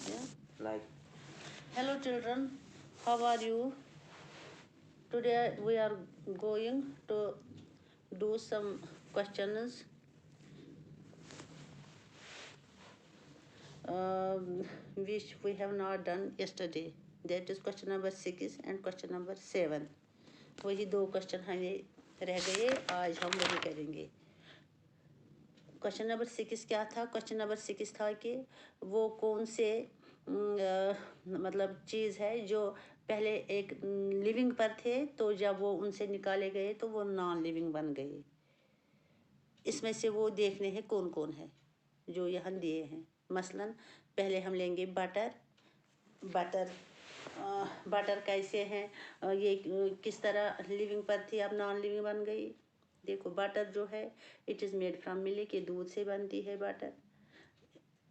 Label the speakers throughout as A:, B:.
A: Yeah.
B: Like,
A: Hello children, how are you? Today we are going to do some questions which we have not done yesterday. That is question number 6 and question number 7. वही दो question हमें रह गए, आज हम वही करेंगे. Question number 6 क्या था? क्वेश्चन नंबर 6 था कि वो कौन से मतलब चीज़ है जो पहले एक लिविंग पर थे, तो जब वो उनसे निकाले गए तो वो नॉन लिविंग बन गए. इसमें से वो देखने हैं कौन कौन है जो यहाँ दिए हैं. मसलन पहले हम लेंगे बटर. बटर कैसे हैं, ये किस तरह लिविंग पर थी अब नॉन लिविंग बन गई. देखो बटर जो है it is made from milk, ये दूध से बनती है butter.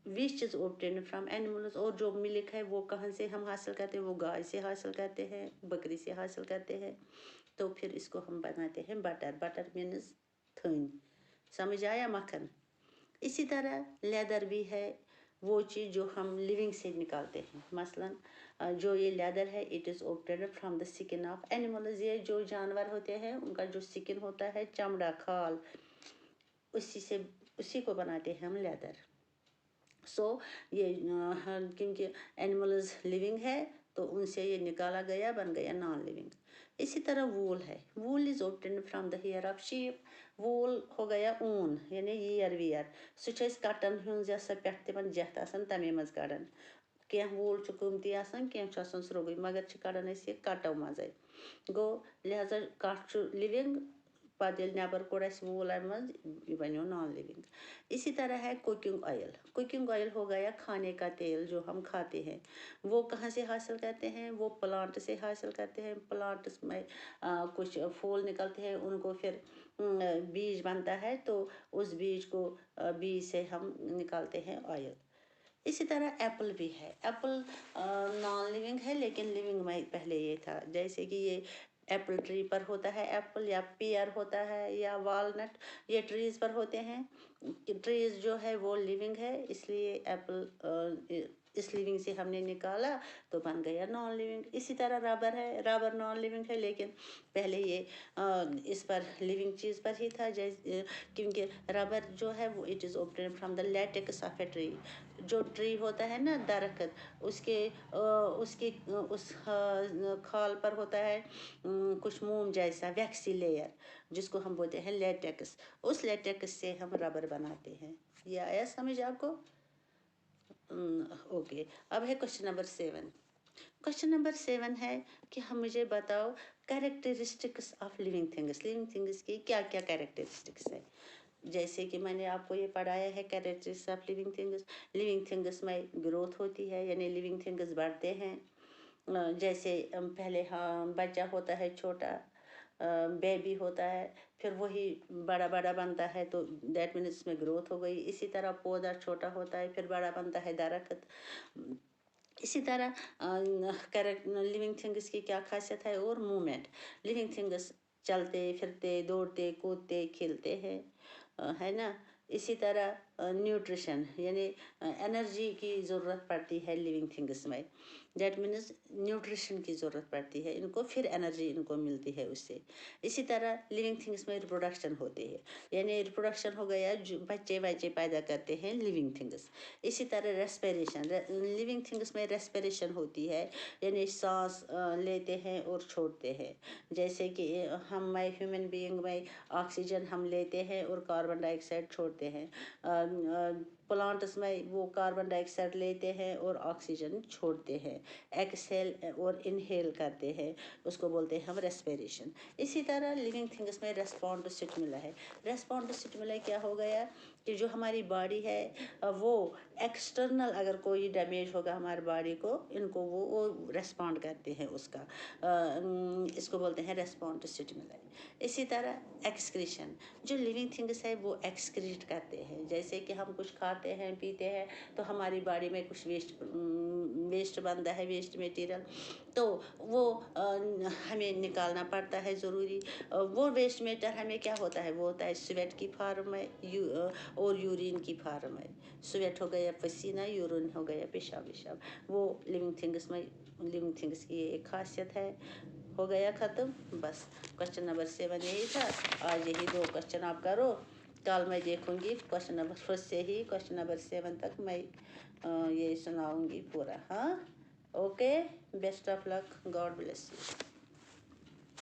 A: Which is obtained from animals, और जो मिल्क है वो कहाँ से हम हासिल करते हैं, वो गाय से हासिल करते हैं, बकरी से हासिल करते हैं. तो फिर इसको हम बनाते हैं बटर. बटर मीन्स थन. समझ आया? मक्खन. इसी तरह लेदर भी है, वो चीज़ जो हम लिविंग से निकालते हैं. मसलन जो ये लेदर है it is obtained from the skin of animals. ये जो जानवर होते हैं उनका जो स्किन होता है, चमड़ा, खाल, उसी को बनाते हैं हम लेदर. ये क्योंकि एनिमल्स लिविंग है तो उनसे ये निकाला गया, बन गया नॉन लिविंग. इसी तरह वूल है. Wool is obtained from the hair of sheep. Wool हो गया ऊन, यानी यीयर वियर. सह कटन हूँ पे तम जत तमे मज कड़ान. कह वूल कीमती कह स्रोग, मगर कड़ान ये कटो मजे. गो लिहाजा कट लिविंग, पत नबर कोड़ वूल मज, यह बनो नॉन लिविंग. इसी तरह है कुकिंग ऑयल. कुकिंग ऑयल हो गया खाने का तेल जो हम खाते हैं. वो कहाँ से हासिल करते हैं, वो प्लांट से हासिल करते हैं. प्लांट्स में कुछ फूल निकलते हैं, उनको फिर बीज बनता है, तो उस बीज से हम निकालते हैं ऑयल. इसी तरह एप्पल भी है. एप्पल नॉन लिविंग है लेकिन लिविंग में पहले ये था. जैसे कि ये एप्पल ट्री पर होता है एप्पल, या पियर होता है, या वालनट, ये ट्रीज पर होते हैं. ट्रीज जो है वो लिविंग है, इसलिए एप्पल इस लिविंग से हमने निकाला तो बन गया नॉन लिविंग. इसी तरह रबर है. रबर नॉन लिविंग है लेकिन पहले ये इस पर लिविंग चीज़ पर ही था. जैसे क्योंकि रबर जो है वो it is obtained from the latex of a tree. जो ट्री होता है ना, दरख्त, उसकी उस खाल पर होता है कुछ मोम जैसा वैक्सी लेयर, जिसको हम बोलते हैं लेटेक्स. उस लेटेक्स से हम रबर बनाते हैं. ये आया समझ आपको? ओके. अब है क्वेश्चन नंबर 7. क्वेश्चन नंबर 7 है कि हम मुझे बताओ characteristics of living things. Living things की क्या क्या कैरेक्टरिस्टिक्स है. जैसे कि मैंने आपको ये पढ़ाया है characteristics of living things. Living things में ग्रोथ होती है, यानी लिविंग थिंग्स बढ़ते हैं. जैसे पहले बच्चा होता है छोटा, बेबी होता है, फिर वही बड़ा बड़ा बनता है, तो दैट मीन्स इसमें ग्रोथ हो गई. इसी तरह पौधा छोटा होता है, फिर बड़ा बनता है दरख्त. इसी तरह लिविंग थिंग्स की क्या खासियत है, और मूवमेंट. लिविंग थिंग्स चलते फिरते, दौड़ते, कूदते, खेलते हैं, है ना. इसी तरह न्यूट्रिशन, यानी एनर्जी की ज़रूरत पड़ती है लिविंग थिंग्स में. दैट मीन्स न्यूट्रिशन की ज़रूरत पड़ती है इनको, फिर एनर्जी इनको मिलती है उससे. इसी तरह लिविंग थिंग्स में रिप्रोडक्शन होती है, यानी रिप्रोडक्शन हो गया, जो बच्चे पैदा करते हैं लिविंग थिंग्स. इसी तरह रेस्पिरेशन. लिविंग थिंग्स में रेस्पिरेशन होती है, यानी सांस लेते हैं और छोड़ते हैं. जैसे कि हम ह्यूमन बीइंग में ऑक्सीजन हम लेते हैं और कार्बन डाइऑक्साइड छोड़ते हैं. प्लांट्स में वो कार्बन डाइऑक्साइड लेते हैं और ऑक्सीजन छोड़ते हैं. एक्सहेल और इनहेल करते हैं, उसको बोलते हैं हम रेस्पिरेशन. इसी तरह लिविंग थिंग्स में रेस्पॉन्ड टू स्टिमुला है. रेस्पॉन्ड टू स्टिमुला क्या हो गया कि जो हमारी बॉडी है वो एक्सटर्नल अगर कोई डैमेज होगा हमारी बॉडी को, इनको वो रेस्पॉन्ड करते हैं उसका. इसको बोलते हैं रेस्पॉन्ड टू स्टिमुला. इसी तरह एक्सक्रीशन. जो लिविंग थिंग्स है वो एक्सक्रीट करते हैं. जैसे कि हम कुछ खाते हैं, पीते हैं, तो हमारी बॉडी में कुछ वेस्ट वेस्ट बनता है, वेस्ट मटेरियल, तो वो हमें निकालना पड़ता है ज़रूरी। वो वेस्ट मटेरियल हमें क्या होता है, वो होता है स्वेट की फॉर्म में और यूरिन की फॉर्म में। स्वेट हो गया पसीना, यूरिन हो गया पेशाब वेशाब। वो लिविंग थिंग्स में, लिविंग थिंग्स की एक खासियत है। हो गया ख़त्म, बस क्वेश्चन नंबर 7 यही था। आज यही 2 क्वेश्चन आप करो, कल मैं देखूंगी क्वेश्चन नंबर फर्स्ट से ही क्वेश्चन नंबर 7 तक मैं ये सुनाऊंगी पूरा। हाँ, okay, best of luck, God bless you.